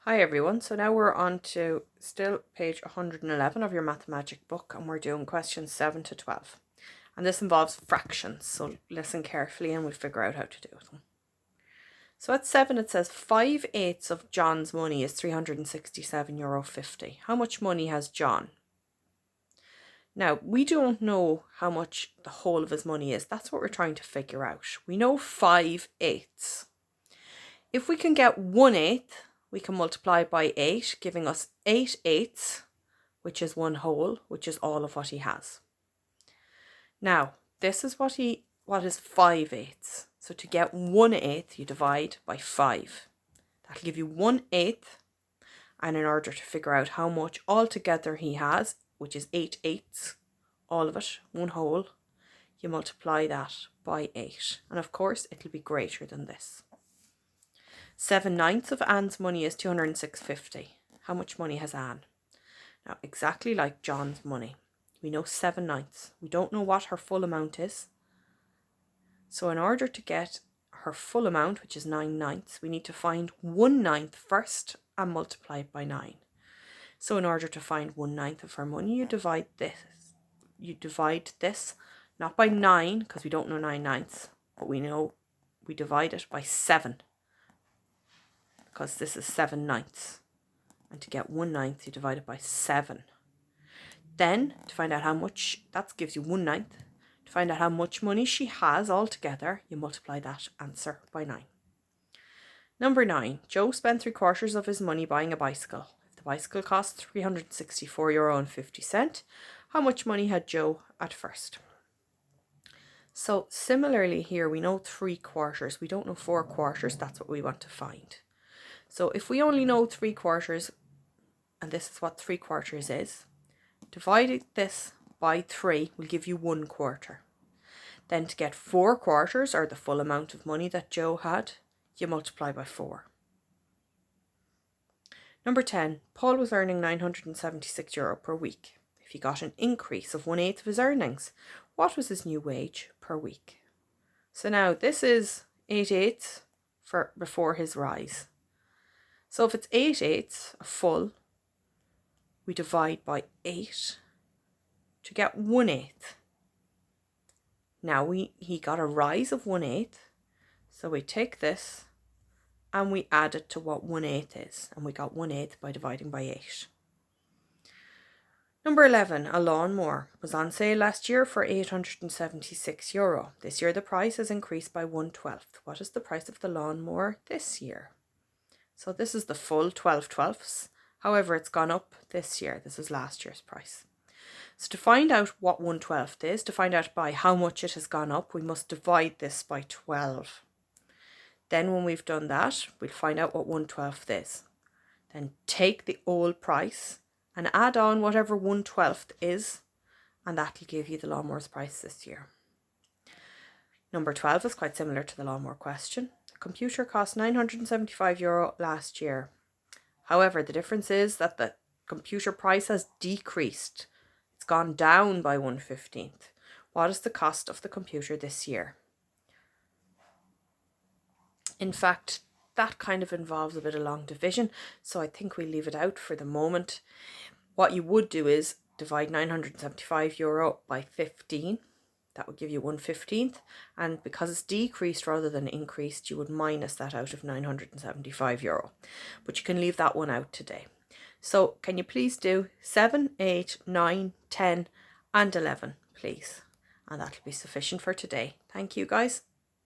Hi everyone, so now we're on to still page 111 of your Mathemagic book, and we're doing questions 7 to 12. And this involves fractions, so listen carefully and we'll figure out how to do them. So at 7 it says 5/8 of John's money is €367.50. How much money has John? Now, we don't know how much the whole of his money is. That's what we're trying to figure out. We know 5/8. If we can get 1/8, we can multiply by 8, giving us 8/8, which is 1 whole, which is all of what he has. Now, this is what is 5/8. So to get 1/8, you divide by 5. That'll give you 1/8. And in order to figure out how much altogether he has, which is 8/8, all of it, 1 whole, you multiply that by 8. And of course, it'll be greater than this. 7/9 of Anne's money is €206.50. How much money has Anne? Now, exactly like John's money, we know 7/9. We don't know what her full amount is. So in order to get her full amount, which is 9/9, we need to find 1/9 first and multiply it by 9. So in order to find 1/9 of her money, you divide this. You divide this not by 9, because we don't know 9/9, but we know we divide it by 7. Because this is 7/9. And to get 1/9, you divide it by 7. Then, to find out how much, that gives you 1/9. To find out how much money she has altogether, you multiply that answer by 9. Number 9, Joe spent 3/4 of his money buying a bicycle. If the bicycle cost €364.50, how much money had Joe at first? So similarly here, we know 3/4. We don't know 4/4. That's what we want to find. So if we only know 3/4, and this is what 3/4 is, dividing this by 3 will give you 1/4. Then to get 4/4, or the full amount of money that Joe had, you multiply by 4. Number 10, Paul was earning €976 per week. If he got an increase of 1/8 of his earnings, what was his new wage per week? So now this is 8/8 for before his rise. So if it's 8/8, a full, we divide by 8 to get 1/8. Now he got a rise of 1/8, so we take this and we add it to what 1/8 is, and we got 1/8 by dividing by 8. Number 11, a lawnmower was on sale last year for €876. This year the price has increased by 1/12. What is the price of the lawnmower this year? So this is the full 12/12. However, it's gone up this year. This is last year's price. So to find out what 1/12 is, to find out by how much it has gone up, we must divide this by 12. Then when we've done that, we'll find out what 1/12 is. Then take the old price and add on whatever 1/12 is, and that'll give you the lawnmower's price this year. Number 12 is quite similar to the lawnmower question. The computer cost €975 last year. However, the difference is that the computer price has decreased. It's gone down by 1/15. What is the cost of the computer this year? In fact, that kind of involves a bit of long division, so I think we leave it out for the moment. What you would do is divide €975 by 15. That would give you 1/15, and because it's decreased rather than increased, you would minus that out of €975. But you can leave that one out today. So can you please do 7, 8, 9, 10 and 11, please? And that'll be sufficient for today. Thank you, guys.